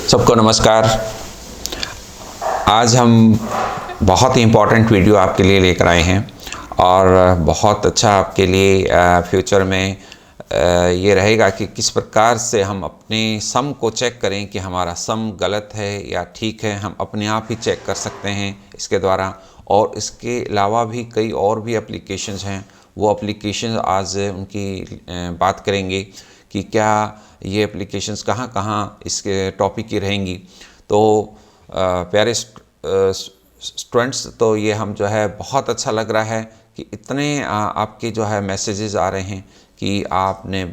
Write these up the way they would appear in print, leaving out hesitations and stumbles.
सबको नमस्कार। आज हम बहुत ही इम्पोर्टेंट वीडियो आपके लिए लेकर आए हैं और बहुत अच्छा आपके लिए फ्यूचर में ये रहेगा कि किस प्रकार से हम अपने सम को चेक करें कि हमारा सम गलत है या ठीक है। हम अपने आप ही चेक कर सकते हैं इसके द्वारा। और इसके अलावा भी कई और भी एप्लीकेशंस हैं, वो एप्लीकेशंस आज उनकी बात करेंगे कि क्या ये एप्लीकेशंस कहाँ कहाँ इसके टॉपिक की रहेंगी। तो प्यारे स्टूडेंट्स, तो ये हम जो है बहुत अच्छा लग रहा है कि इतने आपके जो है मैसेजेस आ रहे हैं कि आपने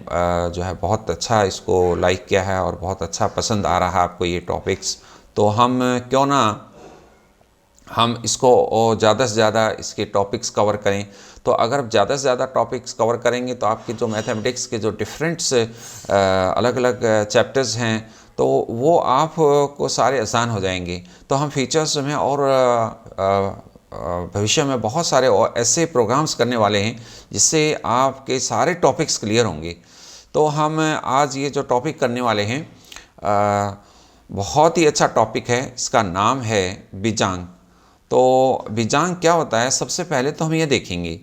जो है बहुत अच्छा इसको लाइक किया है और बहुत अच्छा पसंद आ रहा है आपको ये टॉपिक्स। तो हम क्यों ना हम इसको ज़्यादा से ज़्यादा इसके टॉपिक्स कवर करें। तो अगर आप ज़्यादा से ज़्यादा टॉपिक्स कवर करेंगे तो आपके जो मैथमेटिक्स के जो डिफरेंट अलग अलग चैप्टर्स हैं तो वो आप को सारे आसान हो जाएंगे। तो हम फीचर्स में और भविष्य में बहुत सारे ऐसे प्रोग्राम्स करने वाले हैं जिससे आपके सारे टॉपिक्स क्लियर होंगे। तो हम आज ये जो टॉपिक करने वाले हैं बहुत ही अच्छा टॉपिक है। इसका नाम है बीजांग। तो बीजांग क्या होता है, सबसे पहले तो हम ये देखेंगे।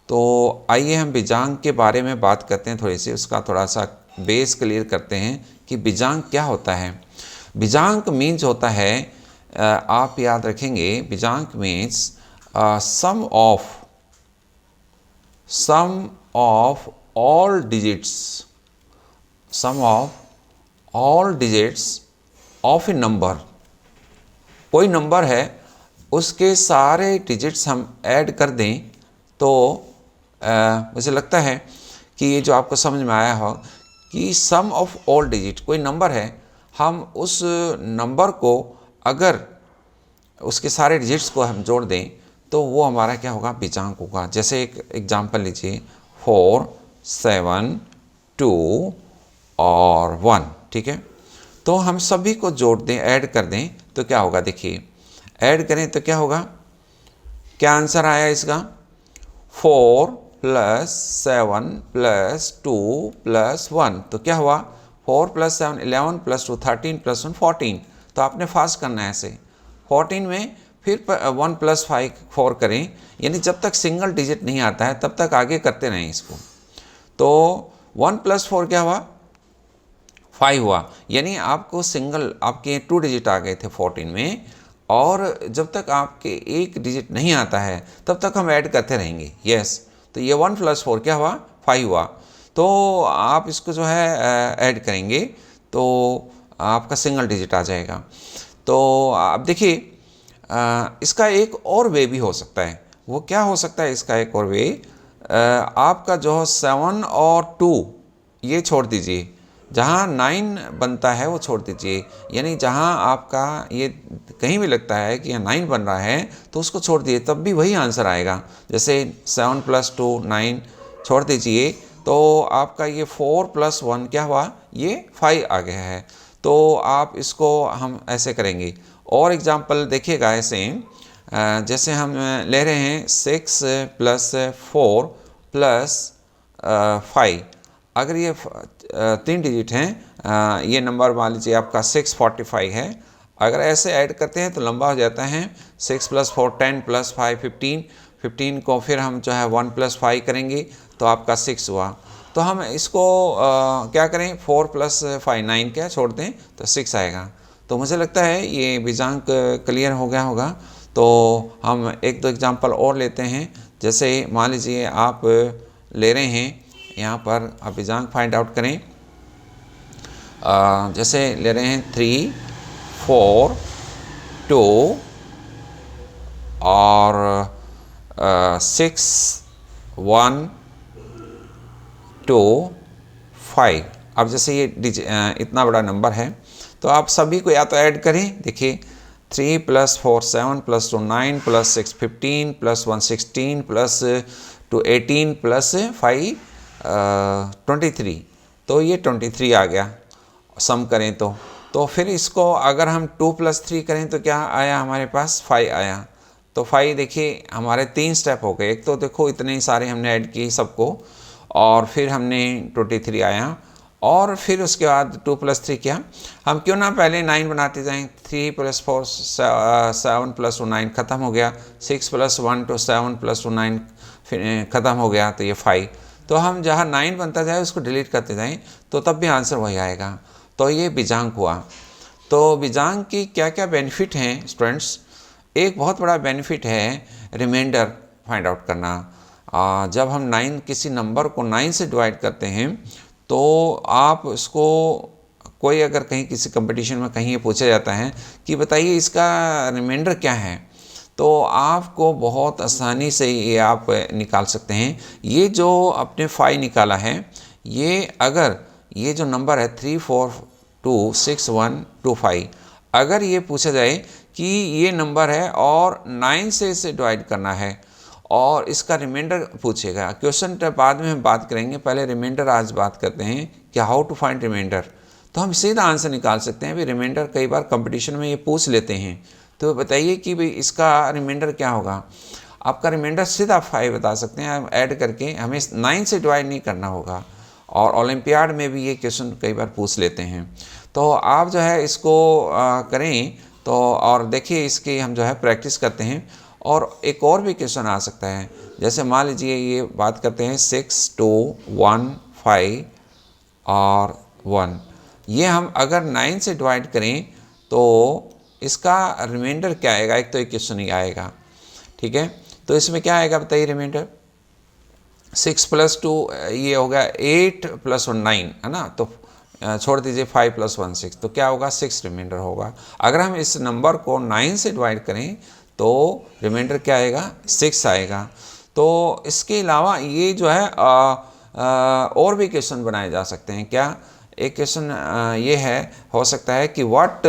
तो आइए हम बीजांग के बारे में बात करते हैं, थोड़ी सी उसका थोड़ा सा बेस क्लियर करते हैं कि बीजांग क्या होता है। बीजांग मीन्स होता है, आप याद रखेंगे, बीजांग means sum of all digits of a number. कोई नंबर है, उसके सारे डिजिट्स हम ऐड कर दें तो मुझे लगता है कि ये जो आपको समझ में आया हो कि सम ऑफ ऑल डिजिट, कोई नंबर है, हम उस नंबर को अगर उसके सारे डिजिट्स को हम जोड़ दें तो वो हमारा क्या होगा, बीजांग होगा। जैसे एक एग्जांपल लीजिए, 4, 7, 2 और 1, ठीक है। तो हम सभी को जोड़ दें, ऐड कर दें तो क्या होगा, देखिए ऐड करें तो क्या होगा, क्या आंसर आया इसका, 4 + 7 + 2 + 1। तो क्या हुआ, 4 + 7 11 + 2 13 + 1 14। तो आपने फास्ट करना है ऐसे। 14 में फिर 1 + 5 4 करें, यानी जब तक सिंगल डिजिट नहीं आता है तब तक आगे करते रहें इसको। तो 1 + 4 क्या हुआ, 5 हुआ, यानी आपको सिंगल आपके 2 डिजिट आ गए थे 14 में। और जब तक आपके एक डिजिट नहीं आता है तब तक हम ऐड करते रहेंगे। यस, तो ये 1 + 4 क्या हुआ, 5 हुआ। तो आप इसको जो है ऐड करेंगे तो आपका सिंगल डिजिट आ जाएगा। तो आप देखिए इसका एक और वे भी हो सकता है। वो क्या हो सकता है इसका एक और वे, आपका जो 7 और 2 ये छोड़ दीजिए, जहाँ 9 बनता है वो छोड़ दीजिए। यानी जहाँ आपका ये कहीं भी लगता है कि यहाँ 9 बन रहा है तो उसको छोड़ दीजिए, तब भी वही आंसर आएगा। जैसे 7 + 2 9 छोड़ दीजिए तो आपका ये 4 + 1 क्या हुआ, ये 5 आ गया है। तो आप इसको हम ऐसे करेंगे। और एग्जांपल देखिएगा ऐसे, जैसे हम ले रहे हैं 6 + 4 + 5। अगर ये 3 डिजिट हैं, ये नंबर मान लीजिए आपका 645 है। अगर ऐसे ऐड करते हैं तो लंबा हो जाता है। 6 + 4 10 + 5 15। 15 को फिर हम जो है 1 + 5 करेंगे तो आपका 6 हुआ। तो हम इसको क्या करें, 4 + 5 9 क्या छोड़ दें तो 6 आएगा। तो मुझे लगता है ये बीजांग क्लियर हो गया होगा। तो हम एक दो एग्जांपल और लेते हैं। जैसे मान लीजिए आप ले रहे हैं, यहाँ पर आप बीजांग फाइंड आउट करें। जैसे ले रहे हैं 3 4 2 और 6 1 2 5। अब जैसे ये इतना बड़ा नंबर है तो आप सभी को या तो ऐड करें। देखिए 3 + 4 7 + 2 9 + 6 15 + 1 16 + 2 18 + 5 23। तो ये 23 आ गया सम करें तो फिर इसको अगर हम 2 + 3 करें तो क्या आया, हमारे पास 5 आया। तो 5 देखिए हमारे 3 स्टेप हो गए। एक तो देखो इतने सारे हमने ऐड किए सबको, और फिर हमने 23 आया, और फिर उसके बाद 2 + 3 किया। हम क्यों ना पहले 9 बनाते जाएं। 3 + 4 7 + 2 9 ख़त्म हो गया। 6 + 1 2 7 + 2 9 फिर ख़त्म हो गया, तो ये 5। तो हम जहाँ 9 बनता जाए उसको डिलीट करते जाएं तो तब भी आंसर वही आएगा। तो ये बीजांक हुआ। तो बीजांक की क्या क्या बेनिफिट हैं स्टूडेंट्स? एक बहुत बड़ा बेनिफिट है रिमाइंडर फाइंड आउट करना। जब हम 9 किसी नंबर को 9 से डिवाइड करते हैं तो आप उसको, कोई अगर कहीं किसी कंपटीशन में कहीं ये पूछा जाता है कि बताइए इसका रिमाइंडर क्या है, तो आपको बहुत आसानी से ये आप निकाल सकते हैं। ये जो आपने 5 निकाला है, ये अगर ये जो नंबर है 3 4 2 6 1 2 5, अगर ये पूछा जाए कि ये नंबर है और 9 से इसे डिवाइड करना है और इसका रिमाइंडर पूछेगा, क्वेश्चन बाद में हम बात करेंगे, पहले रिमाइंडर आज बात करते हैं कि हाउ टू फाइंड रिमाइंडर। तो हम सीधा आंसर निकाल सकते हैं। भाई रिमाइंडर कई बार कंपटीशन में ये पूछ लेते हैं, तो बताइए कि भाई इसका रिमाइंडर क्या होगा। आपका रिमाइंडर सीधा 5 बता सकते हैं हम ऐड करके, हमें 9 से डिवाइड नहीं करना होगा। और ओलंपियाड में भी ये क्वेश्चन कई बार पूछ लेते हैं। तो आप जो है इसको करें तो, और देखिए इसकी हम जो है प्रैक्टिस करते हैं। और एक और भी क्वेश्चन आ सकता है, जैसे मान लीजिए ये बात करते हैं 6 2 1 5 और 1, ये हम अगर 9 से डिवाइड करें तो इसका रिमाइंडर क्या आएगा? एक तो एक क्वेश्चन ही आएगा, ठीक है। तो इसमें क्या आएगा बताइए रिमाइंडर? 6 + 2 ये हो गया 8 + 1 9 है ना, तो छोड़ दीजिए 5 + 1 6, तो क्या होगा 6 रिमाइंडर होगा। अगर हम इस नंबर को 9 से डिवाइड करें तो रिमाइंडर क्या आएगा? 6 आएगा। तो इसके अलावा ये जो है और भी क्वेश्चन बनाए जा सकते हैं। क्या? एक क्वेश्चन ये है, हो सकता है कि व्हाट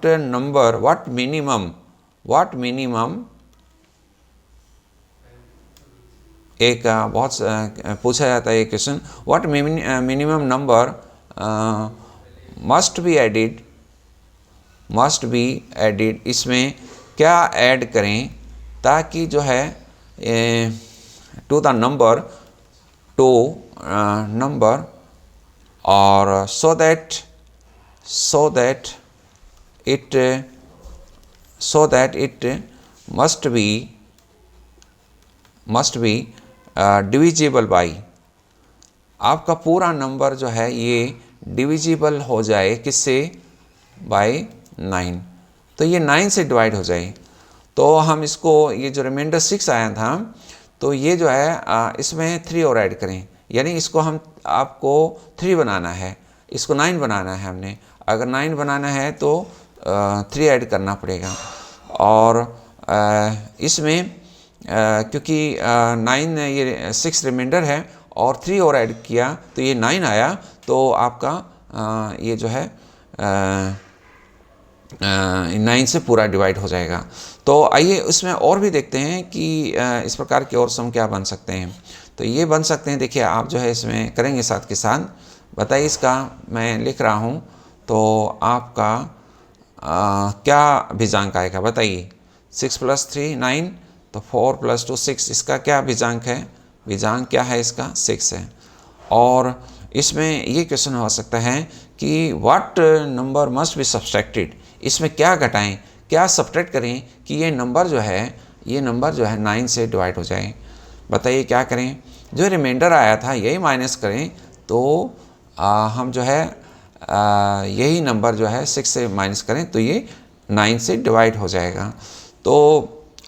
नंबर, व्हाट मिनिमम एक बहुत पूछा जाता है ये question, what minimum number must be added, इसमें क्या ऐड करें ताकि जो है टू द नंबर और so that it must be divisible by, आपका पूरा नंबर जो है ये डिविजिबल हो जाए किससे? बाई 9। तो ये 9 से डिवाइड हो जाए। तो हम इसको, ये जो रिमाइंडर 6 आया था, तो ये जो है इसमें 3 और ऐड करें, यानी इसको हम, आपको 3 बनाना है, इसको 9 बनाना है हमने। अगर 9 बनाना है तो 3 ऐड करना पड़ेगा। और इसमें क्योंकि 9 ये 6 रिमाइंडर है और 3 और ऐड किया तो ये 9 आया, तो आपका ये जो है 9 से पूरा डिवाइड हो जाएगा। तो आइए उसमें और भी देखते हैं कि इस प्रकार के और सम क्या बन सकते हैं। तो ये बन सकते हैं, देखिए आप जो है इसमें करेंगे साथ के साथ, बताइए इसका मैं लिख रहा हूँ, तो आपका क्या भिजांक आएगा बताइए? 6 + 3 9, तो 4 + 2 6, इसका क्या भिजांक है? भिजांक क्या है इसका? 6 है। और इसमें ये क्वेश्चन हो सकता है कि what number must be subtracted, इसमें क्या घटाएं, क्या सब्ट्रैक्ट करें कि ये नंबर जो है 9 से डिवाइड हो जाए। बताइए क्या करें? जो रिमाइंडर आया था यही माइनस करें, तो हम जो है यही नंबर जो है 6 से माइनस करें तो ये 9 से डिवाइड हो जाएगा। तो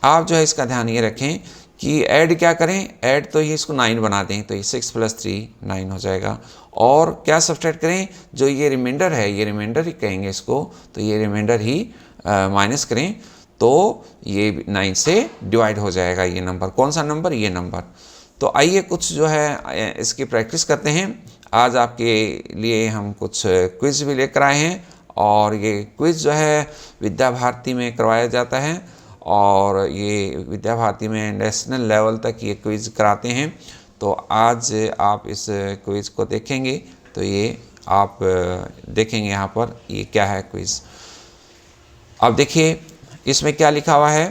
आप जो है इसका ध्यान ये रखें कि ऐड क्या करें? ऐड तो ये इसको 9 बना दें, तो ये 6 + 3 9 हो जाएगा। और क्या सब्ट्रैक्ट करें? जो ये रिमाइंडर है, ये रिमाइंडर ही कहेंगे इसको, तो ये रिमाइंडर ही माइनस करें तो ये 9 से डिवाइड हो जाएगा ये नंबर। कौन सा नंबर? ये नंबर। तो आइए कुछ जो है इसकी प्रैक्टिस करते हैं। आज आपके लिए हम कुछ क्विज़ भी लेकर आए हैं, और ये क्विज़ जो है विद्या भारती में करवाया जाता है, और ये विद्या भारती में नेशनल लेवल तक ये क्विज़ कराते हैं। तो आज आप इस क्विज़ को देखेंगे, तो ये आप देखेंगे यहाँ पर ये क्या है क्विज़। अब देखिए इसमें क्या लिखा हुआ है,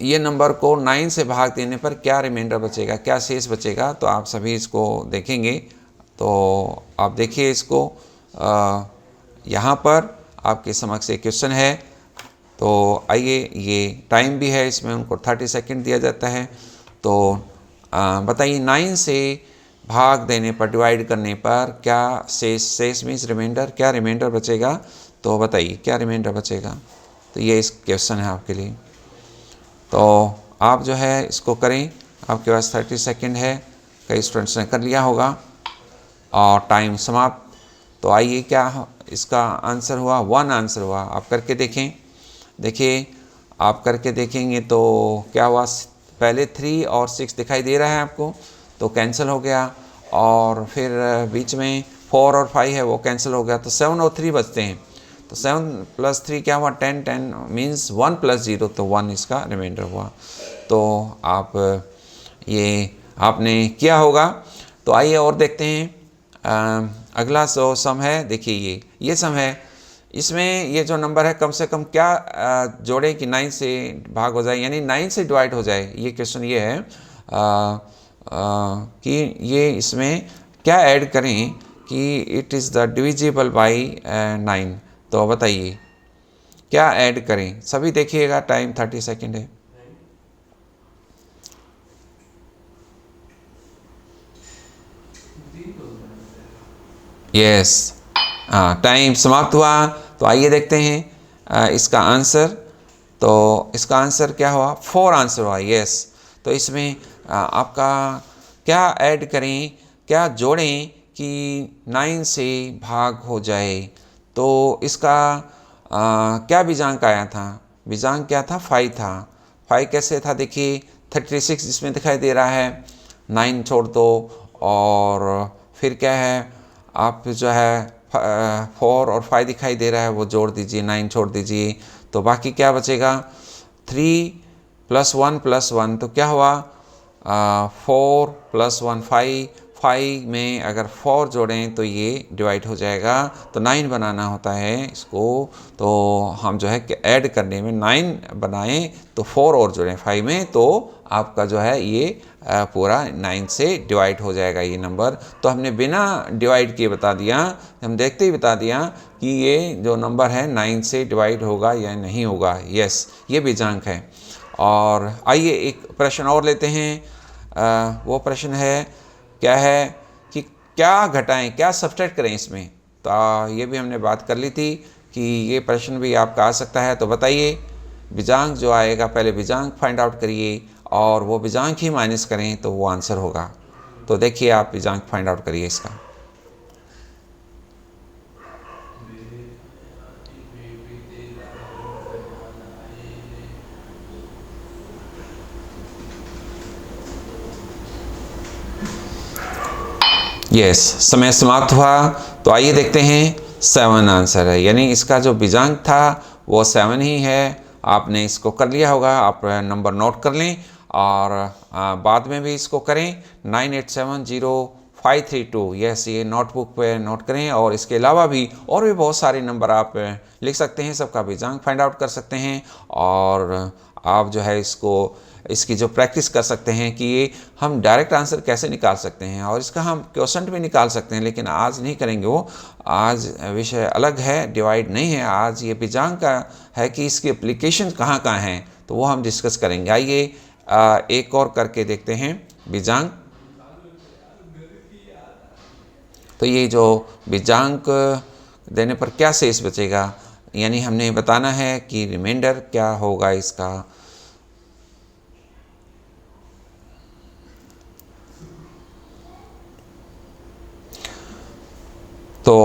ये नंबर को 9 से भाग देने पर क्या रिमाइंडर बचेगा, क्या शेष बचेगा, तो आप सभी इसको देखेंगे। तो आप देखिए इसको, यहाँ पर आपके समक्ष एक क्वेश्चन है। तो आइए, ये टाइम भी है, इसमें उनको 30 सेकंड दिया जाता है। तो बताइए 9 से भाग देने पर, डिवाइड करने पर क्या शेष मीन्स रिमाइंडर, क्या रिमाइंडर बचेगा, तो बताइए क्या रिमाइंडर बचेगा। तो ये इस क्वेश्चन है आपके लिए। तो आप जो है इसको करें, आपके पास 30 सेकंड है, कई स्टूडेंट्स ने कर लिया होगा और टाइम समाप्त। तो आइए, क्या इसका आंसर हुआ, 1 आंसर हुआ। आप करके देखें, देखिए आप करके देखेंगे तो क्या हुआ, पहले 3 और 6 दिखाई दे रहा है आपको, तो कैंसिल हो गया, और फिर बीच में 4 और 5 है वो कैंसिल हो गया, तो 7 और 3 बचते हैं। तो 7 + 3 क्या हुआ, 10, 10 मीन्स 1 + 0, तो 1 इसका रिमाइंडर हुआ। तो आप ये आपने किया होगा। तो आइए और देखते हैं अगला जो सम है। देखिए ये सम है, इसमें ये जो नंबर है कम से कम क्या जोड़े कि 9 से भाग हो जाए, यानी 9 से डिवाइड हो जाए। ये क्वेश्चन ये है कि ये इसमें क्या ऐड करें कि it is the divisible by 9। तो बताइए क्या ऐड करें, सभी देखिएगा, टाइम 30 सेकंड है। यस, टाइम समाप्त हुआ। तो आइए देखते हैं इसका आंसर। तो इसका आंसर क्या हुआ, 4 आंसर हुआ। यस, तो इसमें आपका क्या ऐड करें, क्या जोड़ें कि 9 से भाग हो जाए। तो इसका क्या बीजांक आया था, बीजांक क्या था, 5 था। 5 कैसे था, देखिए 36 इसमें दिखाई दे रहा है, 9 छोड़ दो, और फिर क्या है, आप जो है 4 और 5 दिखाई दे रहा है, वो जोड़ दीजिए, 9 छोड़ दीजिए, तो बाकी क्या बचेगा, 3 + 1 + 1, तो क्या हुआ, 4 + 1 5 में अगर 4 जोड़ें तो ये डिवाइड हो जाएगा, तो 9 बनाना होता है इसको। तो हम जो है ऐड करने में 9 बनाएं तो 4 और जोड़ें 5 में, तो आपका जो है ये पूरा 9 से डिवाइड हो जाएगा ये नंबर। तो हमने बिना डिवाइड किए बता दिया, हम देखते ही बता दिया कि ये जो नंबर है 9 से डिवाइड होगा या नहीं होगा। यस, ये बीजांक है। और आइए एक प्रश्न और लेते हैं। वो प्रश्न है, क्या है कि क्या घटाएं, क्या सब्ट्रैक्ट करें इसमें। तो ये भी हमने बात कर ली थी कि ये प्रश्न भी आपका आ सकता है। तो बताइए, बीजांक जो आएगा, पहले बीजांक फाइंड आउट करिए और वो बीजांक ही माइनस करें तो वो आंसर होगा। तो देखिए आप बीजांक फाइंड आउट करिए इसका। यस, समय समाप्त हुआ। तो आइए देखते हैं, 7 आंसर है, यानी इसका जो बीजांक था वो 7 ही है। आपने इसको कर लिया होगा, आप नंबर नोट कर लें और बाद में भी इसको करें। 98705332, यस, ये नोटबुक पे नोट करें। और इसके अलावा भी और भी बहुत सारे नंबर आप लिख सकते हैं, सबका बीजांक फाइंड आउट कर सकते हैं। और आप जो है इसकी जो प्रैक्टिस कर सकते हैं कि ये हम डायरेक्ट आंसर कैसे निकाल सकते हैं, और इसका हम क्वेश्चन भी निकाल सकते हैं, लेकिन आज नहीं करेंगे वो। आज विषय अलग है, डिवाइड नहीं है। आज ये बीजांक का है कि इसकी एप्लीकेशन कहाँ कहाँ हैं, तो वो हम डिस्कस करेंगे। आइए एक और करके देखते हैं बीजांक। तो ये जो बीजांक देने पर क्या शेष बचेगा, यानी हमने बताना है कि रिमाइंडर क्या होगा इसका। तो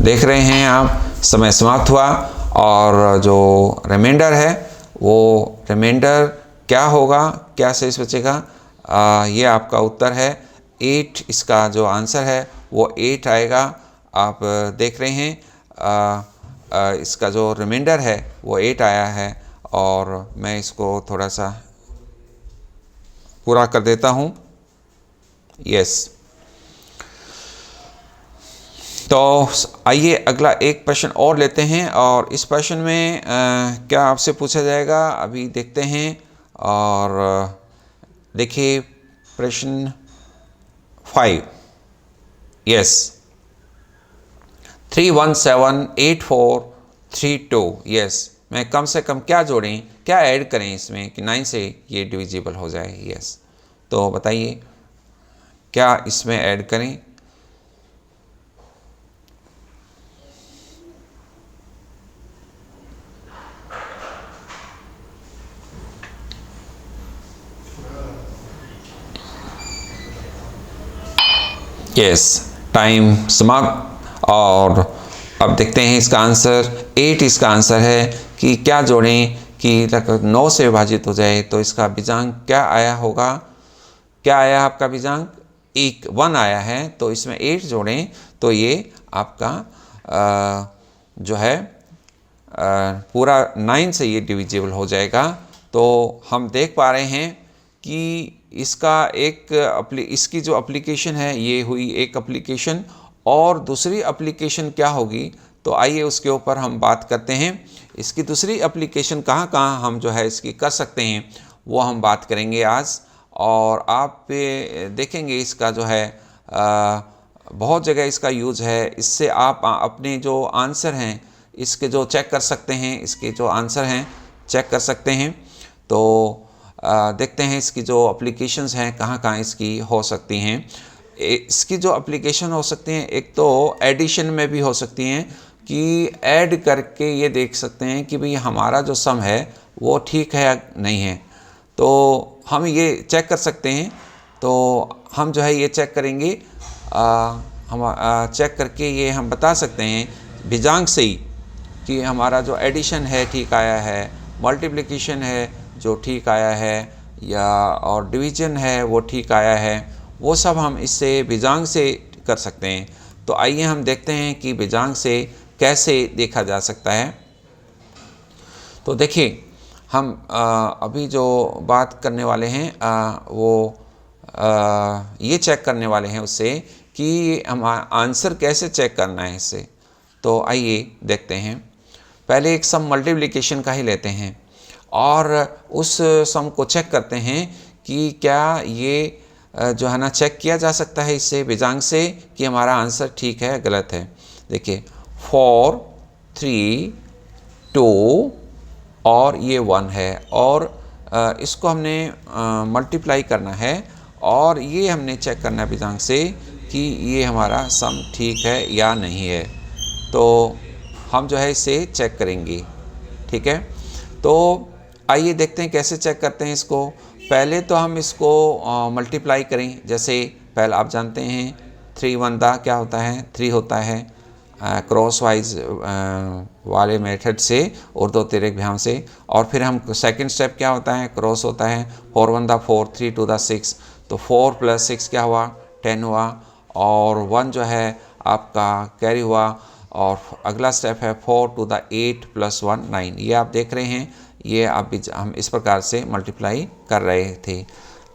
देख रहे हैं आप, समय समाप्त हुआ और जो रिमाइंडर है वो रिमाइंडर क्या होगा, क्या शेष बचेगा, ये आपका उत्तर है 8। इसका जो आंसर है वो 8 आएगा। आप देख रहे हैं इसका जो रिमाइंडर है वो 8 आया है। और मैं इसको थोड़ा सा पूरा कर देता हूँ। यस, तो आइए अगला एक प्रश्न और लेते हैं, और इस प्रश्न में क्या आपसे पूछा जाएगा अभी देखते हैं। और देखिए प्रश्न 5, यस 3178432, यस मैं कम से कम क्या जोड़ें, क्या ऐड करें इसमें कि 9 से ये डिविजिबल हो जाए। यस तो बताइए क्या इसमें ऐड करें। यस टाइम समाप्त। और अब देखते हैं इसका आंसर 8 इसका आंसर है कि क्या जोड़ें कि 9 से विभाजित हो जाए। तो इसका बीजांक क्या आया होगा, क्या आया आपका बीजांक 1 आया है। तो इसमें 8 जोड़ें तो ये आपका जो है पूरा 9 से ये डिविजिबल हो जाएगा। तो हम देख पा रहे हैं कि इसका इसकी जो एप्लीकेशन है ये हुई एक एप्लीकेशन, और दूसरी एप्लीकेशन क्या होगी तो आइए उसके ऊपर हम बात करते हैं। इसकी दूसरी एप्लीकेशन कहाँ कहाँ हम जो है इसकी कर सकते हैं वो हम बात करेंगे आज। और आप देखेंगे इसका जो है बहुत जगह इसका यूज़ है। इससे आप अपने जो आंसर हैं इसके जो चेक कर सकते हैं, इसके जो आंसर हैं चेक कर सकते हैं। तो देखते हैं इसकी जो एप्लीकेशंस हैं कहाँ कहाँ इसकी हो सकती हैं। इसकी जो एप्लीकेशन हो सकती हैं, एक तो एडिशन में भी हो सकती हैं कि ऐड करके ये देख सकते हैं कि भाई हमारा जो सम है वो ठीक है या नहीं है। तो हम ये चेक कर सकते हैं। तो हम जो है ये चेक करेंगे, हम चेक करके ये हम बता सकते हैं बीजांक से ही कि हमारा जो एडिशन है ठीक आया है, मल्टीप्लिकेशन है जो ठीक आया है, या और डिवीजन है वो ठीक आया है। वो सब हम इससे बीजांक से कर सकते हैं। तो आइए हम देखते हैं कि बीजांक से कैसे देखा जा सकता है। तो देखिए हम अभी जो बात करने वाले हैं वो ये चेक करने वाले हैं उससे कि हम आंसर कैसे चेक करना है इससे। तो आइए देखते हैं। पहले एक सम मल्टीप्लिकेशन का ही लेते हैं और उस सम को चेक करते हैं कि क्या ये जो है ना चेक किया जा सकता है इससे बीजांक से कि हमारा आंसर ठीक है गलत है। देखिए 4 3 2 और ये 1 है, और इसको हमने मल्टीप्लाई करना है, और ये हमने चेक करना है बीजांक से कि ये हमारा सम ठीक है या नहीं है। तो हम जो है इसे चेक करेंगे, ठीक है। तो आइए देखते हैं कैसे चेक करते हैं इसको। पहले तो हम इसको मल्टीप्लाई करें। जैसे पहले आप जानते हैं 3 1 क्या होता है, 3 होता है क्रॉस वाइज वाले मेथड से और 2 तिर्यक भ्याम से। और फिर हम सेकंड स्टेप क्या होता है, क्रॉस होता है 4 1 4 3 2 6। तो 4 + 6 क्या हुआ 10 हुआ, और 1 जो है आपका कैरी हुआ। और अगला स्टेप है 4 2 8 + 1 9। ये आप देख रहे हैं, ये हम इस प्रकार से मल्टीप्लाई कर रहे थे।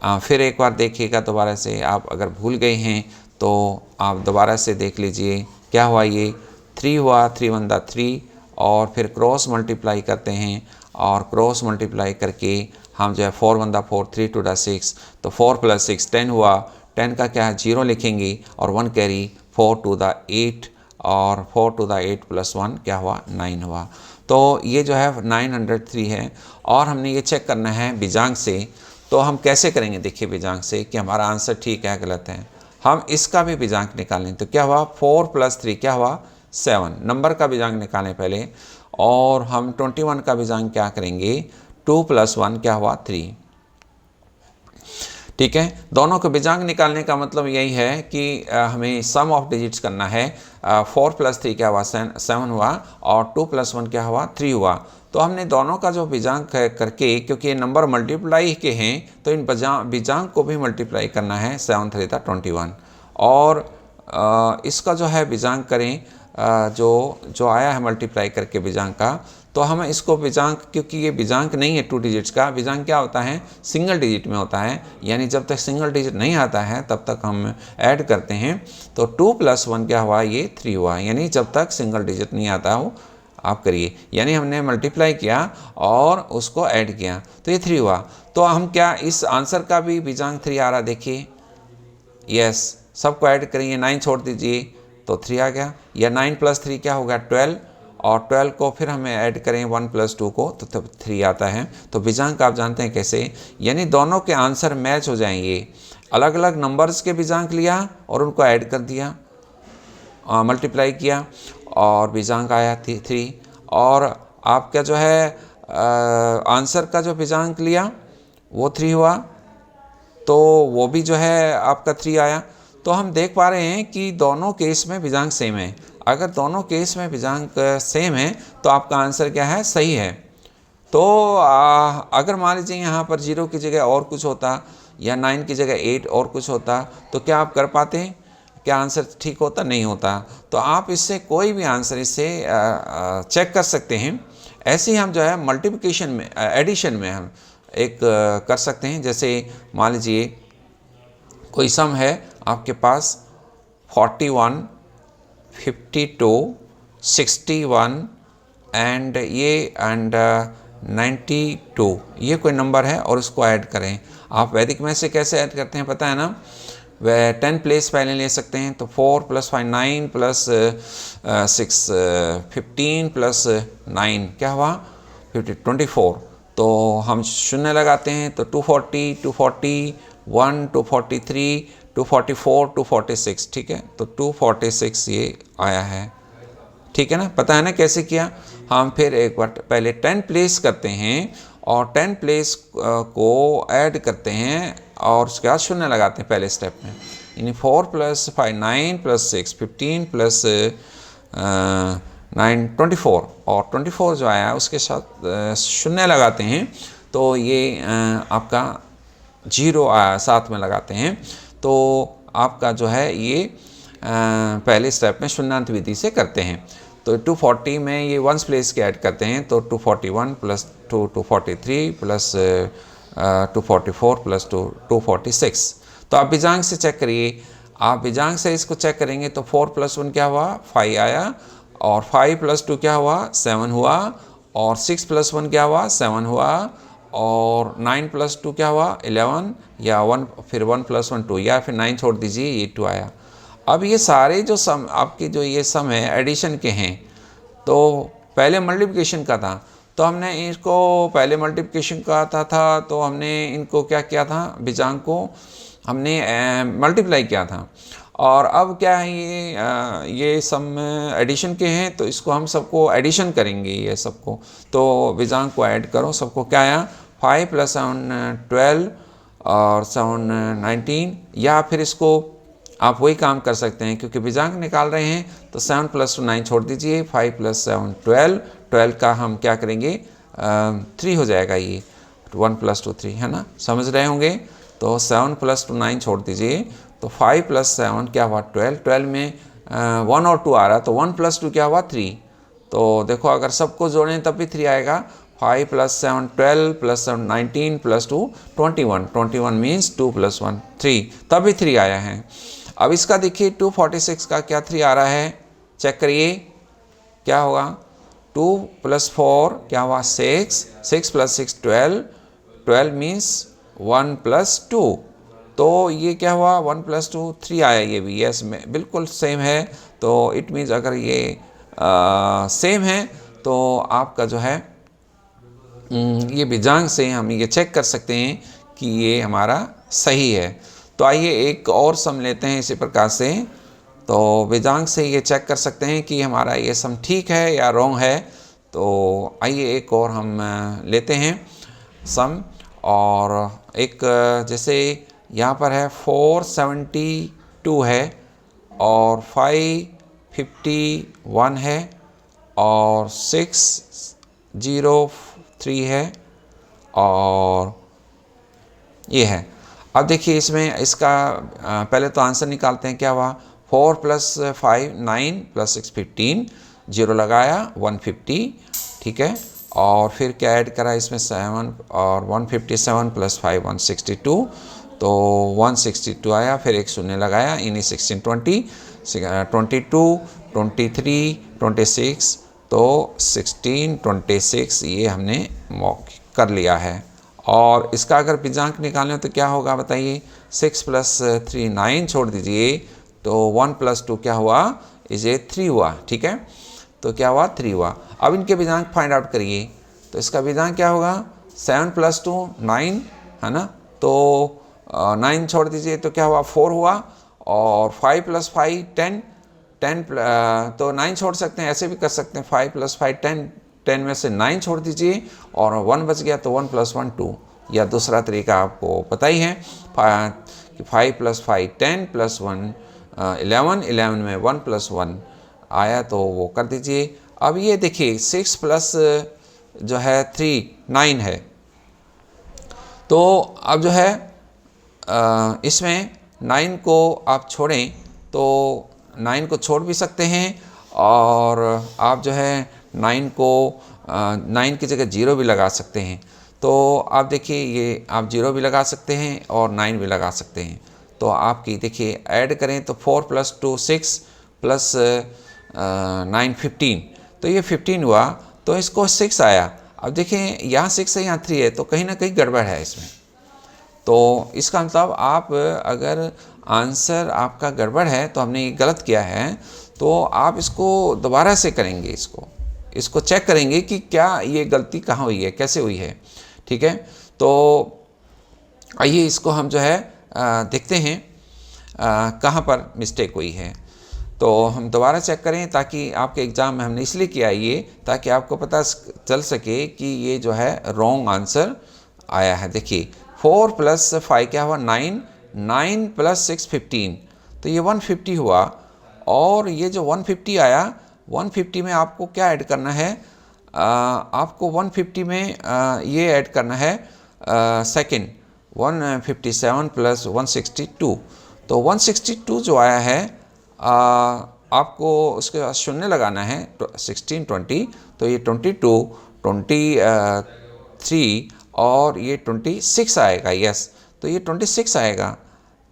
फिर एक बार देखिएगा दोबारा से, आप अगर भूल गए हैं तो आप दोबारा से देख लीजिए क्या हुआ। ये 3 हुआ, 3 1 3, और फिर क्रॉस मल्टीप्लाई करते हैं, और क्रॉस मल्टीप्लाई करके हम जो है 4 1 4 3 2 6। तो 4 + 6 10 हुआ, 10 का क्या है 0 लिखेंगे, और 1 कैरी 4 2 8, और 4 2 8 + 1 क्या हुआ 9 हुआ। तो ये जो है 903 है, और हमने ये चेक करना है बीजांक से। तो हम कैसे करेंगे देखिए बीजांक से कि हमारा आंसर ठीक है गलत है। हम इसका भी बीजांक निकालें। तो क्या हुआ 4 + 3 क्या हुआ 7, नंबर का बीजांक निकालें पहले। और हम 21 का बीजांक क्या करेंगे 2 + 1 क्या हुआ 3, ठीक है। दोनों के बीजांक निकालने का मतलब यही है कि हमें सम ऑफ डिजिट्स करना है। 4 + 3 क्या हुआ 7 हुआ, और 2 + 1 क्या हुआ 3 हुआ। तो हमने दोनों का जो बीजांक करके, क्योंकि ये नंबर मल्टीप्लाई के हैं तो इन बीजांक को भी मल्टीप्लाई करना है। 7 3 21, और इसका जो है बीजांक करें जो आया है मल्टीप्लाई करके बीजांक का, तो हम इसको बीजांक, क्योंकि ये बीजांक नहीं है 2 डिजिट्स का, बीजांक क्या होता है सिंगल डिजिट में होता है, यानी जब तक सिंगल डिजिट नहीं आता है तब तक हम ऐड करते हैं। तो 2 + 1 क्या हुआ, ये 3 हुआ, यानी जब तक सिंगल डिजिट नहीं आता हो आप करिए, यानी हमने मल्टीप्लाई किया और उसको ऐड किया तो ये 3 हुआ। तो हम क्या इस आंसर का भी बीजांक 3 आ रहा, देखिए, यस, सबको ऐड करिए, 9 छोड़ दीजिए तो 3 आ गया, या 9 + 3 क्या होगा 12, और 12 को फिर हमें ऐड करें 1 + 2 को तो तब 3 आता है। तो बीजांक आप जानते हैं कैसे, यानी दोनों के आंसर मैच हो जाएंगे, अलग अलग नंबर्स के बीजांक लिया और उनको ऐड कर दिया, मल्टीप्लाई किया और बीजांक आया 3, और आपका जो है आंसर का जो बीजांक लिया वो 3 हुआ, तो वो भी जो है आपका 3 आया। तो हम देख पा रहे हैं कि दोनों केस में बीजांक सेम है। अगर दोनों केस में बीजांक सेम है तो आपका आंसर क्या है, सही है। तो अगर मान लीजिए यहाँ पर 0 की जगह और कुछ होता या 9 की जगह 8 और कुछ होता तो क्या आप कर पाते हैं, क्या आंसर ठीक होता, नहीं होता। तो आप इससे कोई भी आंसर इससे चेक कर सकते हैं। ऐसे ही हम जो है मल्टीप्लिकेशन में, एडिशन में हम एक कर सकते हैं। जैसे मान लीजिए कोई सम है आपके पास 41, 52, 61 एंड 92, ये कोई नंबर है और इसको ऐड करें। आप वैदिक में से कैसे ऐड करते हैं पता है ना, वह 10 प्लेस पहले ले सकते हैं। तो 4 + 5 9 + 6 15 + 9 क्या हुआ 24। तो हम शून्य लगाते हैं तो 240, 241, 243, 244, 246, ठीक है। तो 246 ये आया है, ठीक है ना, पता है ना कैसे किया। हम फिर एक बार पहले 10 प्लेस करते हैं और 10 प्लेस को ऐड करते हैं और उसके बाद शून्य लगाते हैं पहले स्टेप में, यानी 4 + 5 9 + 6 15 + 9 24, और 24 जो आया उसके साथ शून्य लगाते हैं तो ये आपका 0 आया, साथ में लगाते हैं तो आपका जो है ये पहले स्टेप में शून्यान्त विधि से करते हैं। तो 240 में ये वंस प्लेस के ऐड करते हैं तो 241 + 2 243 + 244 + 2 246। तो आप बीजांक से चेक करिए, आप बीजांक से इसको चेक करेंगे तो 4 + 1 क्या हुआ 5 आया, और 5 + 2 क्या हुआ 7 हुआ, और 6 + 1 क्या हुआ 7 हुआ, और 9 + 2 क्या हुआ 11, या 1 फिर 1 + 1 2, या फिर 9 छोड़ दीजिए ये 2 आया। अब ये सारे जो सम आपके जो ये सम है एडिशन के हैं, तो पहले मल्टीप्लिकेशन का था तो हमने इसको पहले मल्टीप्लिकेशन का था तो हमने इनको क्या किया था, बीजांक को हमने मल्टीप्लाई किया था। और अब क्या है ये सम एडिशन के हैं तो इसको हम सबको एडिशन करेंगे ये सबको, तो बीजांक को ऐड करो सबको, क्या आया 5 + 7 12 और 7 19, या फिर इसको आप वही काम कर सकते हैं क्योंकि बीजांक निकाल रहे हैं तो 7 + 2 9 छोड़ दीजिए, 5 + 7 12, 12 का हम क्या करेंगे 3 हो जाएगा, ये 1 + 2 3 है ना, समझ रहे होंगे। तो 7 + 2 9 छोड़ दीजिए तो 5 + 7 क्या हुआ 12, 12 में 1 और 2 आ रहा तो 1 + 2 क्या हुआ 3। तो देखो अगर सबको जोड़ें तब भी 3 आएगा। 5 + 7 12 + 7 19 + 2 21, 21 मीन्स 2 + 1 3, तब भी 3 आया है। अब इसका देखिए 246 का क्या 3 आ रहा है, चेक करिए क्या होगा 2 + 4 क्या हुआ 6, 6 + 6 12, 12 मीन्स 1 + 2, तो ये क्या हुआ 1 + 2 3 आया, ये भी यस में बिल्कुल सेम है। तो इट मीन्स अगर ये सेम है तो आपका जो है ये बीजांक से हम ये चेक कर सकते हैं कि ये हमारा सही है। तो आइए एक और सम लेते हैं इसी प्रकार से, तो बीजांक से ये चेक कर सकते हैं कि हमारा ये सम ठीक है या रॉन्ग है। तो आइए एक और हम लेते हैं सम, और एक जैसे यहाँ पर है 472 है और 551 है और 603 है और ये है। अब देखिए इसमें इसका पहले तो आंसर निकालते हैं, क्या हुआ 4 + 5 9 + 6 15, 0 लगाया 150, ठीक है। और फिर क्या ऐड करा इसमें 7 और 157 प्लस 5 162, तो 162 आया। फिर एक शून्य लगाया, इन्हीं 16 20 22 23 26, तो 16 26 ये हमने कर लिया है। और इसका अगर भिन्नांक निकालना हो तो क्या होगा बताइए। 6 + 3 9 छोड़ दीजिए, तो 1 + 2 क्या हुआ, इसे 3 हुआ, ठीक है। तो क्या हुआ, 3 हुआ। अब इनके भिन्नांक फाइंड आउट करिए, तो इसका भिन्नांक क्या होगा, 7 + 2 9 है ना, तो 9 छोड़ दीजिए तो क्या हुआ, 4 हुआ। और 5 + 5 10 10 तो 9 छोड़ सकते हैं, ऐसे भी कर सकते हैं, 5 + 5 10 10 में से 9 छोड़ दीजिए और 1 बच गया, तो 1 + 1 2। या दूसरा तरीका आपको पता ही है कि 5 + 5 10 + 1 11 11 में 1 + 1 आया, तो वो कर दीजिए। अब ये देखिए 6 प्लस जो है 3 9 है, तो अब जो है इसमें 9 को आप छोड़ें तो 9 को छोड़ भी सकते हैं, और आप जो है 9 को 9 की जगह 0 भी लगा सकते हैं। तो आप देखिए ये आप 0 भी लगा सकते हैं और 9 भी लगा सकते हैं। तो आपकी देखिए ऐड करें तो 4 + 2 6 प्लस 9 15, तो ये 15 हुआ, तो इसको 6 आया। अब देखें यहाँ 6 है, यहाँ 3 है, तो कहीं ना कहीं गड़बड़ है इसमें। तो इसका मतलब आप अगर आंसर आपका गड़बड़ है तो हमने ये गलत किया है, तो आप इसको दोबारा से करेंगे, इसको चेक करेंगे कि क्या ये गलती कहाँ हुई है, कैसे हुई है, ठीक है। तो आइए इसको हम जो है देखते हैं कहाँ पर मिस्टेक हुई है। तो हम दोबारा चेक करें, ताकि आपके एग्ज़ाम में हमने इसलिए किया ये, ताकि आपको पता चल सके कि ये जो है रॉन्ग आंसर आया है। देखिए 4 + 5 क्या हुआ, 9 9 + 6 15, तो ये 150 हुआ। और ये जो 150 आया, 150 में आपको क्या ऐड करना है, आपको 150 में ये ऐड करना है सेकंड 157 + 162, तो 162 जो आया है आपको उसके बाद शून्य लगाना है 16 20, तो ये 22 23 और ये 26 आएगा, यस, तो ये 26 आएगा।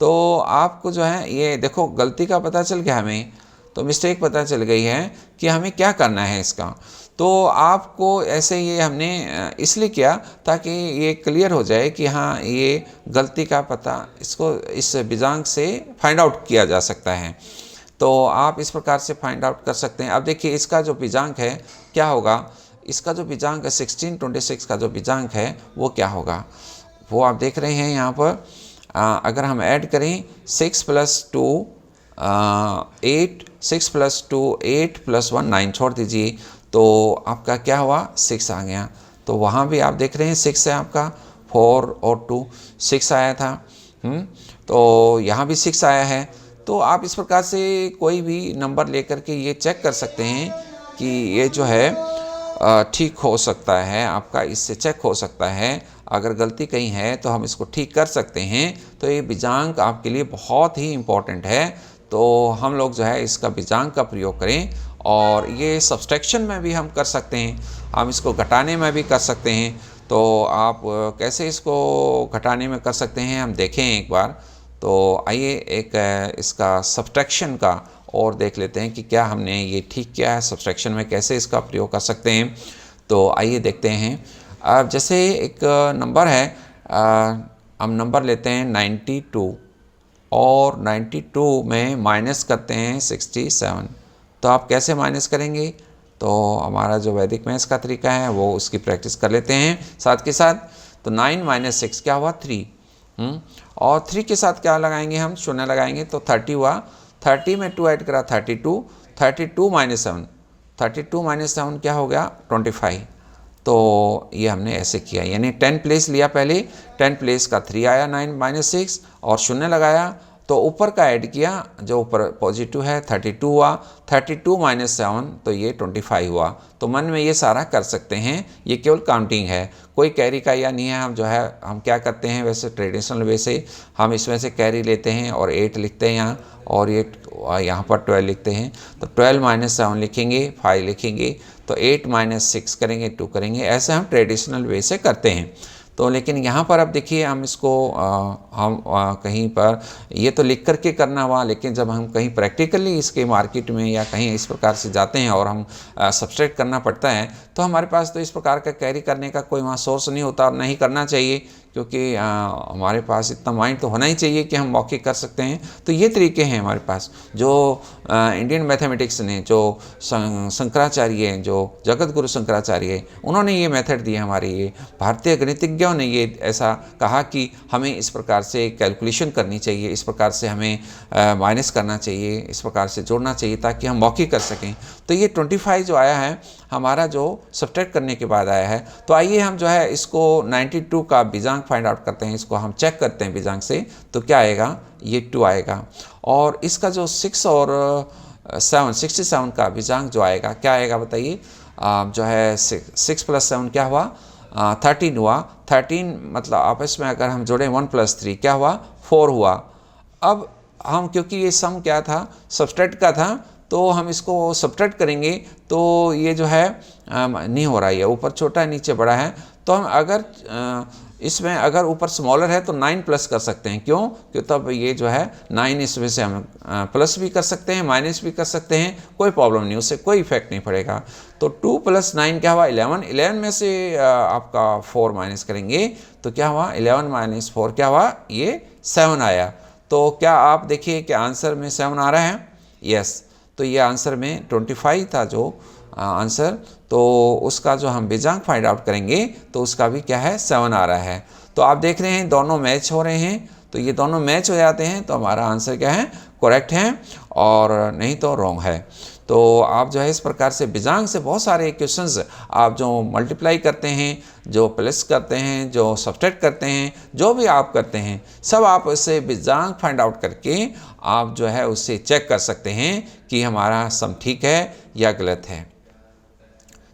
तो आपको जो है ये देखो गलती का पता चल गया हमें, तो मिस्टेक पता चल गई है कि हमें क्या करना है इसका। तो आपको ऐसे ये हमने इसलिए किया ताकि ये क्लियर हो जाए कि हाँ ये गलती का पता इसको इस भिन्नांक से फाइंड आउट किया जा सकता है। तो आप इस प्रकार से फाइंड आउट कर सकते हैं। अब देखिए इसका जो भिन्नांक है क्या होगा, इसका जो भिन्नांक है 16 26 का जो भिन्नांक है वो क्या होगा, वो आप देख रहे हैं यहाँ पर। अगर हम ऐड करें 6 + 2 8 6 + 2 8 + 1 9 छोड़ दीजिए, तो आपका क्या हुआ 6 आ गया। तो वहाँ भी आप देख रहे हैं 6 है आपका, 4 और 2 6 आया था। तो यहाँ भी 6 आया है। तो आप इस प्रकार से कोई भी नंबर लेकर के ये चेक कर सकते हैं कि ये जो है ठीक हो सकता है आपका, इससे चेक हो सकता है। अगर गलती कहीं है तो हम इसको ठीक कर सकते हैं। तो ये भिन्नांक आपके लिए बहुत ही इम्पोर्टेंट है। तो हम लोग जो है इसका भिन्नांक का प्रयोग करें, और ये सब्सट्रैक्शन में भी हम कर सकते हैं, हम इसको घटाने में भी कर सकते हैं। तो आप कैसे इसको घटाने में कर सकते हैं हम देखें एक बार। तो आइए एक इसका सब्सट्रैक्शन का और देख लेते हैं कि क्या हमने ये ठीक किया है, सब्सट्रैक्शन में कैसे इसका प्रयोग कर सकते हैं। तो आइए देखते हैं। अब जैसे एक नंबर है, हम नंबर लेते हैं 92 और 92 में माइनस करते हैं 67। तो आप कैसे माइनस करेंगे, तो हमारा जो वैदिक मैथ्स का तरीका है वो उसकी प्रैक्टिस कर लेते हैं साथ के साथ। तो 9 - 6 क्या हुआ 3, और 3 के साथ क्या लगाएंगे हम, शून्य लगाएंगे, तो 30 हुआ। 30 में 2 ऐड करा 32 32 - 7 32 - 7 क्या हो गया 25। तो ये हमने ऐसे किया, यानी 10 प्लेस लिया पहले, 10 प्लेस का 3 आया 9 - 6 और शून्य लगाया, तो ऊपर का ऐड किया जो ऊपर पॉजिटिव है 32 हुआ। 32 - 7 तो ये 25 हुआ। तो मन में ये सारा कर सकते हैं, ये केवल काउंटिंग है, कोई कैरी का या नहीं है। हम जो है हम क्या करते हैं वैसे ट्रेडिशनल वे से हम इसमें से कैरी लेते हैं और 8 लिखते हैं यहाँ, और ये यहाँ पर 12 लिखते हैं। तो 12 - 7 लिखेंगे, 5 लिखेंगे, तो 8 माइनस 6 करेंगे, 2 करेंगे, ऐसे हम ट्रेडिशनल वे से करते हैं। तो लेकिन यहाँ पर अब देखिए हम इसको कहीं पर ये तो लिख करके करना हुआ, लेकिन जब हम कहीं प्रैक्टिकली इसके मार्केट में या कहीं इस प्रकार से जाते हैं और हम सब्सट्रैक्ट करना पड़ता है, तो हमारे पास तो इस प्रकार का कैरी करने का कोई वहाँ सोर्स नहीं होता और नहीं करना चाहिए, क्योंकि हमारे पास इतना माइंड तो होना ही चाहिए कि हम मौखिक कर सकते हैं। तो ये तरीके हैं हमारे पास जो इंडियन मैथमेटिक्स ने, जो शंकराचार्य हैं, जो जगत गुरु शंकराचार्य, उन्होंने ये मेथड दिए, हमारे ये भारतीय गणितज्ञों ने ये ऐसा कहा कि हमें इस प्रकार से कैलकुलेशन करनी चाहिए, इस प्रकार से हमें माइनस करना चाहिए, इस प्रकार से जोड़ना चाहिए ताकि हम मौखिक कर सकें। तो ये 25 जो आया है हमारा, जो सब्ट्रैक्ट करने के बाद आया है। तो आइए हम जो है इसको 92 का बीजांग फाइंड आउट करते हैं, इसको हम चेक करते हैं बीजांग से। तो क्या आएगा, ये 2 आएगा, और इसका जो 6 और 7 67 का बीजांग जो आएगा, क्या आएगा बताइए। जो है 6 + 7 क्या हुआ, 13 हुआ। 13 मतलब आपस में अगर हम जोड़ें 1 + 3 क्या हुआ, 4 हुआ। अब हम, क्योंकि ये सम क्या था, सब्सट्रैक्ट का था, तो हम इसको सब्ट्रैक्ट करेंगे तो ये जो है नहीं हो रहा है, ऊपर छोटा है नीचे बड़ा है। तो हम अगर इसमें अगर ऊपर स्मॉलर है तो 9 प्लस कर सकते हैं, क्यों, क्योंकि तब ये जो है 9 इसमें से हम प्लस भी कर सकते हैं, माइनस भी कर सकते हैं, कोई प्रॉब्लम नहीं, उससे कोई इफेक्ट नहीं पड़ेगा। तो 2 + 9 क्या हुआ, 11। 11 में से आपका 4 माइनस करेंगे तो क्या हुआ, 11 - 4 क्या हुआ, ये 7 आया। तो क्या आप देखिए कि आंसर में 7 आ रहा है, यस। तो ये आंसर में 25 था जो आंसर, तो उसका जो हम बीजांग फाइंड आउट करेंगे तो उसका भी क्या है, 7 आ रहा है। तो आप देख रहे हैं दोनों मैच हो रहे हैं, तो ये दोनों मैच हो जाते हैं तो हमारा आंसर क्या है, करेक्ट है, और नहीं तो रॉन्ग है। तो आप जो है इस प्रकार से बीजांग से बहुत सारे क्वेश्चंस आप जो मल्टीप्लाई करते हैं, जो प्लस करते हैं, जो सब्ट्रैक्ट करते हैं, जो भी आप करते हैं, सब आप उससे बीजांग फाइंड आउट करके आप जो है उससे चेक कर सकते हैं कि हमारा सम ठीक है या गलत है।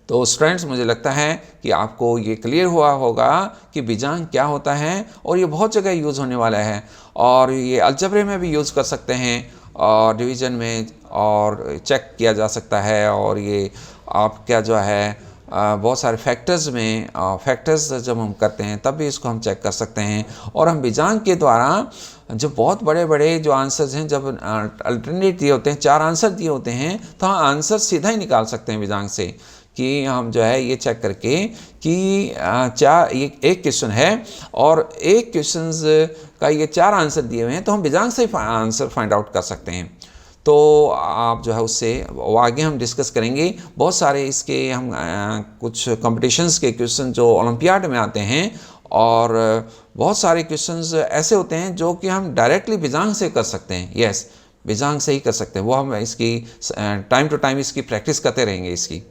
तो स्टूडेंट्स, मुझे लगता है कि आपको ये क्लियर हुआ होगा कि बीजांग क्या होता है, और ये बहुत जगह यूज़ होने वाला है, और ये अलजेब्रे में भी यूज़ कर सकते हैं, और डिवीज़न में और चेक किया जा सकता है, और ये आप क्या जो है बहुत सारे फैक्टर्स में फैक्टर्स जब हम करते हैं तब भी इसको हम चेक कर सकते हैं। और हम बीजांग के द्वारा जो बहुत बड़े बड़े जो आंसर्स हैं, जब अल्टरनेट दिए होते हैं, 4 आंसर दिए होते हैं, तो हम आंसर सीधा ही निकाल सकते हैं बीजांग से, कि हम जो है ये चेक करके कि ये एक क्वेश्चन है और एक क्वेश्चन का ये 4 आंसर दिए हुए हैं, तो हम बीजांग से आंसर फाइंड आउट कर सकते हैं। तो आप जो है उससे आगे हम डिस्कस करेंगे। बहुत सारे इसके हम कुछ कॉम्पिटिशन्स के क्वेश्चन जो ओलंपियाड में आते हैं, और बहुत सारे क्वेश्चंस ऐसे होते हैं जो कि हम डायरेक्टली बीजांग से कर सकते हैं, यस, बीजांग से ही कर सकते हैं। वो हम इसकी टाइम टू टाइम इसकी प्रैक्टिस करते रहेंगे इसकी।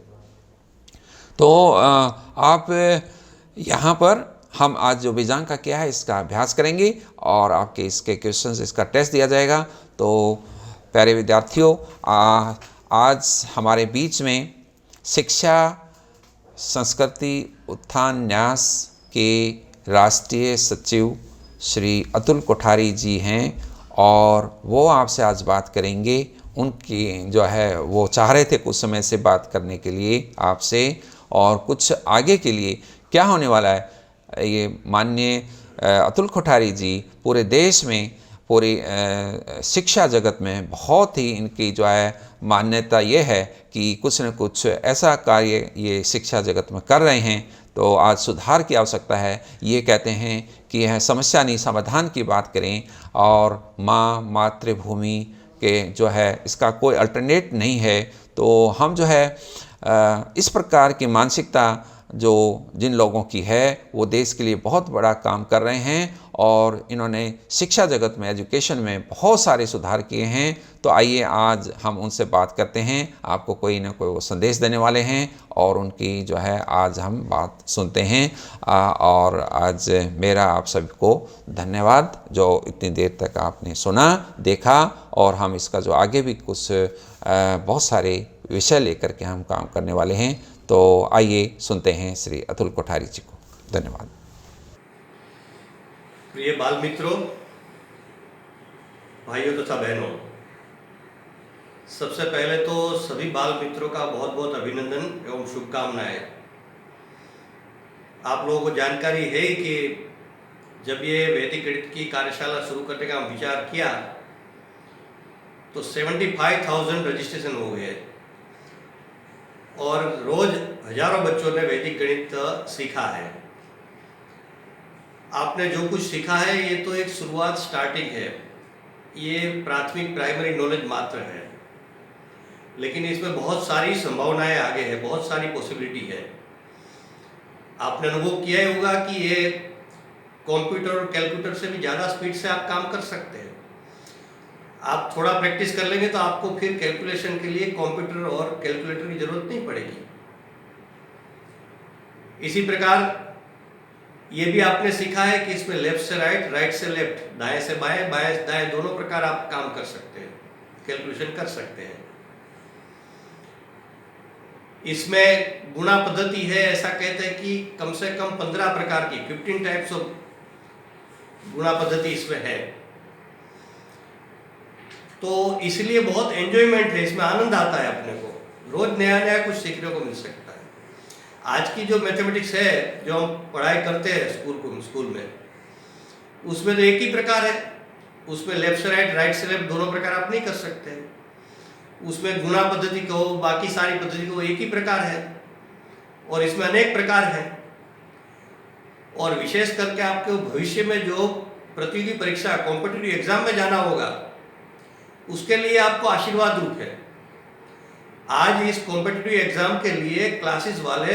तो आप यहाँ पर हम आज जो बीजांग का क्या है इसका अभ्यास करेंगे, और आपके इसके क्वेश्चंस, इसका टेस्ट दिया जाएगा। तो प्यारे विद्यार्थियों, आज हमारे बीच में शिक्षा संस्कृति उत्थान न्यास के राष्ट्रीय सचिव श्री अतुल कोठारी जी हैं, और वो आपसे आज बात करेंगे। उनकी जो है वो चाह रहे थे कुछ समय से बात करने के लिए आपसे, और कुछ आगे के लिए क्या होने वाला है, ये माननीय अतुल कोठारी जी पूरे देश में, पूरी शिक्षा जगत में बहुत ही इनकी जो है मान्यता ये है कि कुछ न कुछ ऐसा कार्य ये शिक्षा जगत में कर रहे हैं। तो आज सुधार की आवश्यकता है। ये कहते हैं कि यह समस्या नहीं समाधान की बात करें, और माँ मातृभूमि के जो है इसका कोई अल्टरनेट नहीं है। तो हम जो है इस प्रकार की मानसिकता जो जिन लोगों की है वो देश के लिए बहुत बड़ा काम कर रहे हैं, और इन्होंने शिक्षा जगत में, एजुकेशन में बहुत सारे सुधार किए हैं। तो आइए आज हम उनसे बात करते हैं। आपको कोई ना कोई वो संदेश देने वाले हैं, और उनकी जो है आज हम बात सुनते हैं। और आज मेरा आप सभी को धन्यवाद जो इतनी देर तक आपने सुना, देखा, और हम इसका जो आगे भी कुछ बहुत सारे विषय लेकर के हम काम करने वाले हैं। तो आइए सुनते हैं श्री अतुल कोठारी जी को। धन्यवाद। प्रिय बाल मित्रों, भाइयों तथा बहनों, सबसे पहले तो सभी बाल मित्रों का बहुत बहुत अभिनंदन एवं शुभकामनाएं। आप लोगों को जानकारी है कि जब ये वैदिक गणित की कार्यशाला शुरू करने का विचार किया तो 75,000 रजिस्ट्रेशन हो गए और रोज हजारों बच्चों ने वैदिक गणित सीखा है। आपने जो कुछ सीखा है ये तो एक शुरुआत, स्टार्टिंग है, ये प्राथमिक प्राइमरी नॉलेज मात्र है, लेकिन इसमें बहुत सारी संभावनाएं आगे है, बहुत सारी पॉसिबिलिटी है। आपने अनुभव किया ही होगा कि ये कंप्यूटर और कैलकुलेटर से भी ज़्यादा स्पीड से आप काम कर सकते हैं। आप थोड़ा प्रैक्टिस कर लेंगे तो आपको फिर कैलकुलेशन के लिए कंप्यूटर और कैलकुलेटर की जरूरत नहीं पड़ेगी। इसी प्रकार ये भी आपने सीखा है कि इसमें लेफ्ट से राइट, राइट से लेफ्ट, दाएं से बाएं, बाएं से दाएं, दोनों प्रकार आप काम कर सकते हैं, कैलकुलेशन कर सकते हैं। इसमें गुणा पद्धति है, ऐसा कहते हैं कि कम से कम 15 प्रकार की 15 टाइप्स ऑफ गुणा पद्धति इसमें है। तो इसलिए बहुत एंजॉयमेंट है, इसमें आनंद आता है, अपने को रोज नया नया कुछ सीखने को मिल सकता है। आज की जो मैथमेटिक्स है, जो हम पढ़ाई करते हैं स्कूल में, उसमें तो एक ही प्रकार है। उसमें लेफ्ट से राइट, राइट से लेफ्ट दोनों प्रकार आप नहीं कर सकते। उसमें गुणा पद्धति कहो, बाकी सारी पद्धति को एक ही प्रकार है, और इसमें अनेक प्रकार हैं। और विशेष करके आपके भविष्य में जो प्रतियोगी परीक्षा, कॉम्पिटिटिव एग्जाम में जाना होगा, उसके लिए आपको आशीर्वाद रूप है। आज इस कॉम्पिटिटिव एग्जाम के लिए क्लासेस वाले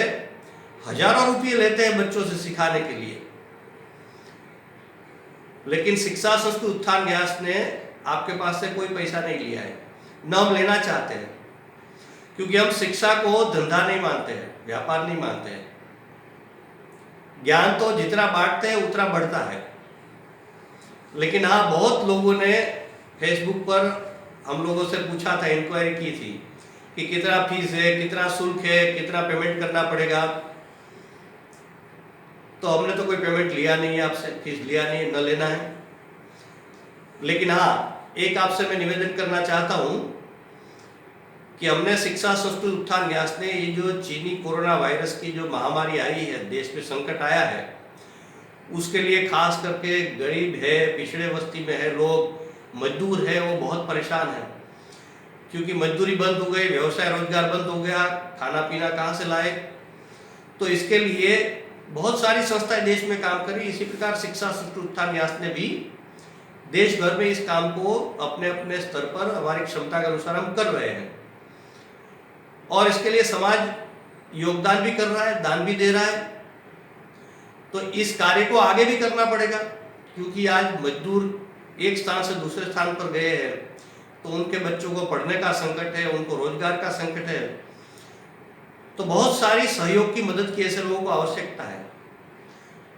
हजारों रुपये लेते हैं बच्चों से सिखाने के लिए, लेकिन शिक्षा संस्कृति उत्थान न्यास ने आपके पास से कोई पैसा नहीं लिया है, न हम लेना चाहते हैं, क्योंकि हम शिक्षा को धंधा नहीं मानते हैं, व्यापार नहीं मानते हैं। ज्ञान तो जितना बांटते हैं उतना बढ़ता है। लेकिन हाँ, बहुत लोगों ने फेसबुक पर हम लोगों से पूछा था, इंक्वायरी की थी कि कितना फीस है, कितना शुल्क है, कितना पेमेंट करना पड़ेगा। तो हमने तो कोई पेमेंट लिया नहीं है आपसे, फीस लिया नहीं है, न लेना है। लेकिन हाँ, एक आपसे मैं निवेदन करना चाहता हूँ कि हमने शिक्षा संस्कृति उत्थान न्यास ने ये जो चीनी कोरोना वायरस की जो महामारी आई है, देश में संकट आया है, उसके लिए खास करके गरीब है, पिछड़े बस्ती में है लोग, मजदूर है, वो बहुत परेशान है, क्योंकि मजदूरी बंद हो गई, व्यवसाय रोजगार बंद हो गया, खाना पीना कहाँ से लाए। तो इसके लिए बहुत सारी संस्थाएं देश में काम करी। इसी प्रकार शिक्षा संस्कृति उत्थान न्यास ने भी देश भर में इस काम को अपने अपने स्तर पर हमारी क्षमता के अनुसार हम कर रहे हैं, और इसके लिए समाज योगदान भी कर रहा है, दान भी दे रहा है। तो इस कार्य को आगे भी करना पड़ेगा, क्योंकि आज मजदूर एक स्थान से दूसरे स्थान पर गए हैं, तो उनके बच्चों को पढ़ने का संकट है, उनको रोजगार का संकट है। तो बहुत सारी सहयोग की मदद की ऐसे लोगों को आवश्यकता है।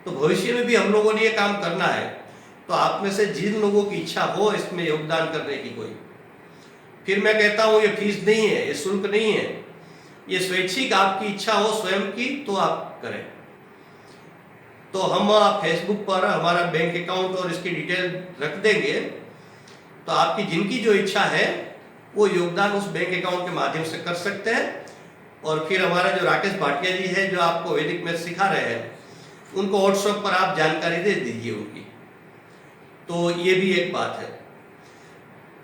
तो भविष्य में भी हम लोगों ने ये काम करना है। तो आप में से जिन लोगों की इच्छा हो इसमें योगदान करने की कोई, फिर मैं कहता हूँ ये फीस नहीं है, ये शुल्क नहीं है, ये स्वैच्छिक आपकी इच्छा हो स्वयं की तो आप करें। तो हम फेसबुक पर हमारा बैंक अकाउंट और इसकी डिटेल रख देंगे, तो आपकी जिनकी जो इच्छा है वो योगदान उस बैंक अकाउंट के माध्यम से कर सकते हैं। और फिर हमारा जो राकेश भाटिया जी है, जो आपको वैदिक मैथ सिखा रहे हैं, उनको व्हाट्सएप पर आप जानकारी दे दीजिए उनकी। तो ये भी एक बात है।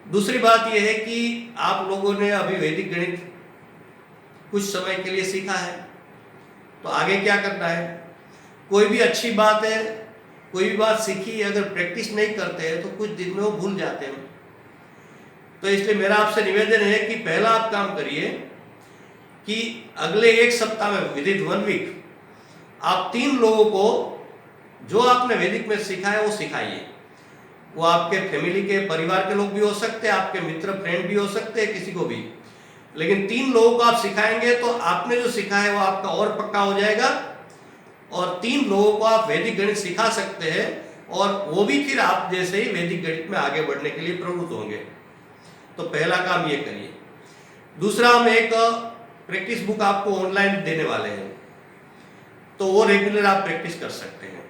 दूसरी बात यह है कि आप लोगों ने अभी वैदिक गणित कुछ समय के लिए सीखा है, तो आगे क्या करना है। कोई भी अच्छी बात है, कोई भी बात सीखी, अगर प्रैक्टिस नहीं करते हैं तो कुछ दिन में वो भूल जाते हैं। तो इसलिए मेरा आपसे निवेदन है कि पहला आप काम करिए कि अगले एक सप्ताह में, विद इन 1 वीक, आप 3 लोगों को जो आपने वैदिक में सीखा है वो सिखाइए। वो आपके फैमिली के, परिवार के लोग भी हो सकते हैं, आपके मित्र फ्रेंड भी हो सकते हैं, किसी को भी। लेकिन 3 लोगों को आप सिखाएंगे तो आपने जो सीखा है वो आपका और पक्का हो जाएगा, और 3 लोगों को आप वैदिक गणित सिखा सकते हैं, और वो भी फिर आप जैसे ही वैदिक गणित में आगे बढ़ने के लिए प्रवृत्त होंगे। तो पहला काम ये करिए। दूसरा, हम एक प्रैक्टिस बुक आपको ऑनलाइन देने वाले हैं, तो वो रेगुलर आप प्रैक्टिस कर सकते हैं।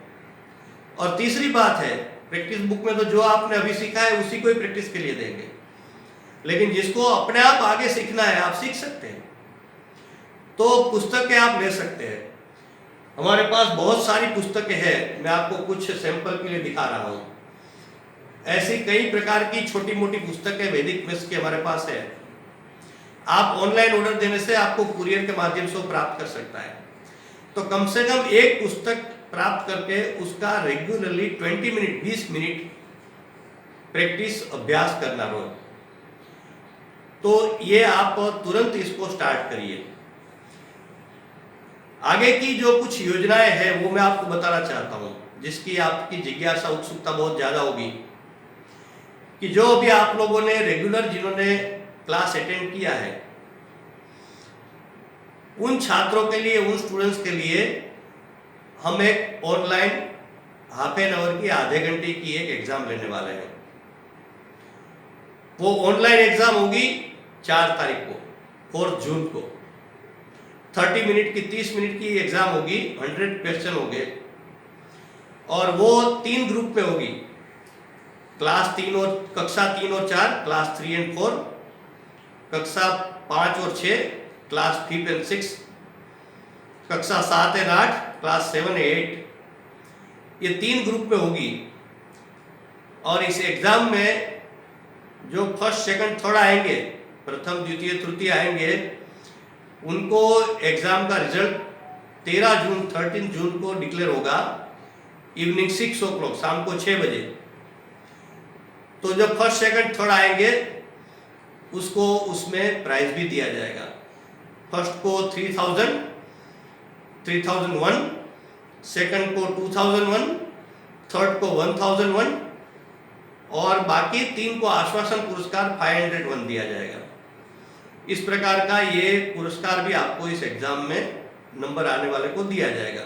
और तीसरी बात है, प्रैक्टिस बुक में तो जो आपने अभी सीखा है उसी को ही प्रैक्टिस के लिए देंगे। लेकिन जिसको अपने आप आगे सीखना है, आप सीख सकते हैं। तो पुस्तकें आप ले सकते हैं। हमारे पास बहुत सारी पुस्तकें हैं, मैं आपको कुछ सैंपल के लिए दिखा रहा हूँ। ऐसी कई प्रकार की छोटी मोटी पुस्तकें वैदिक मैथ्स की हमारे पास है। आप ऑनलाइन ऑर्डर देने से आपको कुरियर के माध्यम से प्राप्त कर सकता है। तो कम से कम एक पुस्तक प्राप्त करके उसका रेगुलरली 20 मिनट 20 मिनट प्रैक्टिस अभ्यास करना रोज। तो ये आप तुरंत इसको स्टार्ट करिए। आगे की जो कुछ योजनाएं हैं वो मैं आपको बताना चाहता हूँ, जिसकी आपकी जिज्ञासा उत्सुकता बहुत ज़्यादा होगी कि जो भी आप लोगों ने रेगुलर जिन्होंने क्लास अटेंड किया है, उन छात्रों के लिए, उन स्टूडेंट्स के लिए हम एक ऑनलाइन हाफ एन आवर की, आधे घंटे की एक एग्ज़ाम लेने वाले हैं। वो ऑनलाइन एग्ज़ाम होगी 4 तारीख को, 4 जून को। 30 मिनट की, 30 मिनट की एग्ज़ाम होगी, 100 क्वेश्चन होंगे और वो 3 ग्रुप में होगी। क्लास 3 और कक्षा 3 और 4, क्लास 3 एंड 4, कक्षा 5 और 6, क्लास 5 एंड 6, कक्षा 7 एंड 8, क्लास 7 एंड 8। ये 3 ग्रुप में होगी। और इस एग्ज़ाम में जो फर्स्ट सेकंड थर्ड आएंगे, प्रथम द्वितीय तृतीय आएंगे, उनको एग्ज़ाम का रिजल्ट 13 जून को डिक्लेयर होगा, इवनिंग 6 o'clock, शाम को 6 बजे। तो जब फर्स्ट सेकंड थर्ड आएंगे उसको उसमें प्राइज भी दिया जाएगा। फर्स्ट को 3001, सेकंड को 2001, थर्ड को 1001 और बाकी 3 को आश्वासन पुरस्कार 501 दिया जाएगा। इस प्रकार का ये पुरस्कार भी आपको इस एग्जाम में नंबर आने वाले को दिया जाएगा।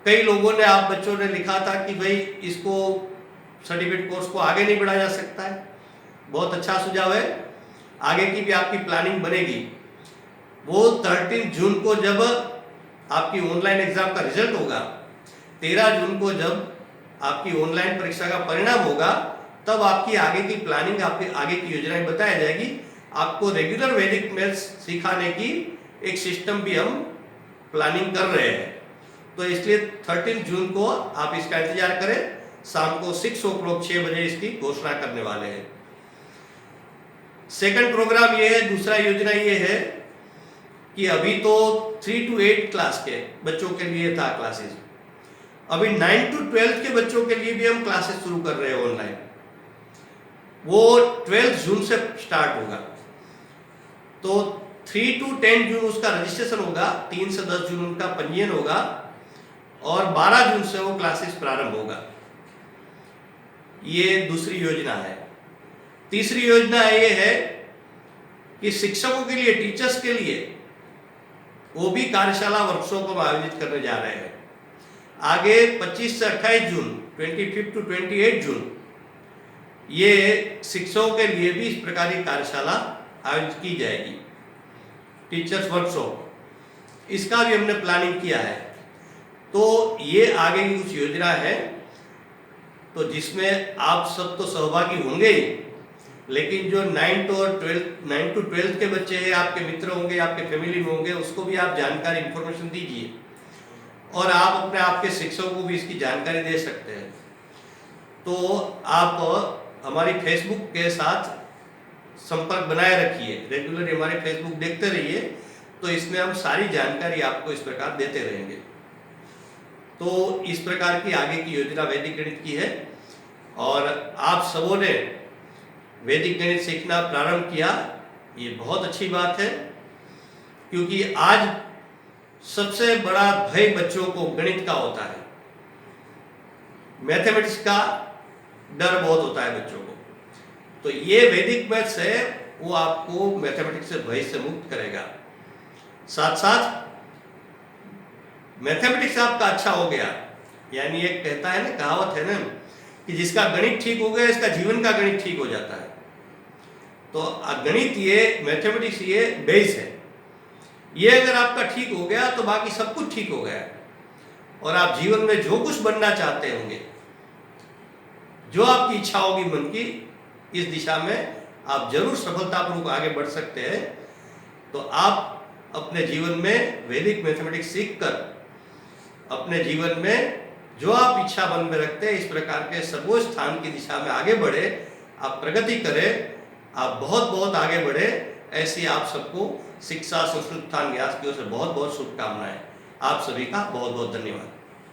कई लोगों ने, आप बच्चों ने लिखा था कि भाई इसको सर्टिफिकेट कोर्स को आगे नहीं बढ़ाया जा सकता है। बहुत अच्छा सुझाव है। आगे की भी आपकी प्लानिंग बनेगी। वो 13 जून को जब आपकी ऑनलाइन एग्जाम का रिजल्ट होगा, 13 जून को जब आपकी ऑनलाइन परीक्षा का परिणाम होगा, तब आपकी आगे की प्लानिंग, आपकी आगे की योजनाएं बताई जाएगी। आपको रेगुलर वैदिक मैथ्स सिखाने की एक सिस्टम भी हम प्लानिंग कर रहे हैं। तो इसलिए 13 जून को आप इसका इंतजार करें। शाम को 6 o'clock 6 बजे इसकी घोषणा करने वाले हैं। सेकंड प्रोग्राम ये है, दूसरा योजना ये है कि अभी तो 3 to 8 क्लास के बच्चों के लिए था क्लासेस, अभी 9 to 12 के बच्चों के लिए भी हम क्लासेस शुरू कर रहे हैं ऑनलाइन। वो 12 जून से स्टार्ट होगा। तो 3 to 10 जून उसका रजिस्ट्रेशन होगा, 3 से 10 जून उनका पंजीयन होगा और 12 जून से वो क्लासेस प्रारंभ होगा। ये दूसरी योजना है। तीसरी योजना ये है कि शिक्षकों के लिए, टीचर्स के लिए वो भी कार्यशाला वर्कशॉप हम आयोजित करने जा रहे हैं। आगे 25 से 28 जून, 25 to 28 जून, ये शिक्षकों के लिए भी इस प्रकार की कार्यशाला आयोजित की जाएगी, टीचर्स वर्कशॉप। इसका भी हमने प्लानिंग किया है। तो ये आगे की कुछ योजना है, तो जिसमें आप सब तो सहभागी होंगे ही, लेकिन जो 9 to 12 के बच्चे हैं, आपके मित्र होंगे, आपके फैमिली में होंगे, उसको भी आप जानकारी, इंफॉर्मेशन दीजिए और आप अपने आपके शिक्षकों को भी इसकी जानकारी दे सकते हैं। तो आप हमारी फेसबुक के साथ संपर्क बनाए रखिए, रेगुलर हमारे फेसबुक देखते रहिए, तो इसमें हम सारी जानकारी आपको इस प्रकार देते रहेंगे। तो इस प्रकार की आगे की योजना वैदिक गणित की है और आप सबों ने वैदिक गणित सीखना प्रारंभ किया, ये बहुत अच्छी बात है, क्योंकि आज सबसे बड़ा भय बच्चों को गणित का होता है। मैथमेटिक्स का डर बहुत होता है बच्चों को। तो ये वैदिक मैथ्स है, वो आपको मैथमेटिक्स से भय से मुक्त करेगा। साथ साथ मैथमेटिक्स आपका अच्छा हो गया, यानी एक कहता है ना, कहावत है ना, कि जिसका गणित ठीक हो गया, इसका जीवन का गणित ठीक हो जाता है। तो गणित, ये मैथमेटिक्स, ये बेस है। ये अगर आपका ठीक हो गया तो बाकी सब कुछ ठीक हो गया। और आप जीवन में जो कुछ बनना चाहते होंगे, जो आपकी इच्छा होगी मन की, इस दिशा में आप जरूर सफलतापूर्वक आगे बढ़ सकते हैं। तो आप अपने जीवन में वैदिक मैथमेटिक्स सीखकर अपने जीवन में जो आप इच्छा मन में रखते हैं इस प्रकार के सर्वोच्च स्थान की दिशा में आगे बढ़े, आप प्रगति करें, आप बहुत बहुत आगे बढ़े। ऐसी आप सबको शिक्षा संस्कृत उत्थान न्यास की ओर से बहुत बहुत शुभकामनाएं। आप सभी का बहुत बहुत धन्यवाद।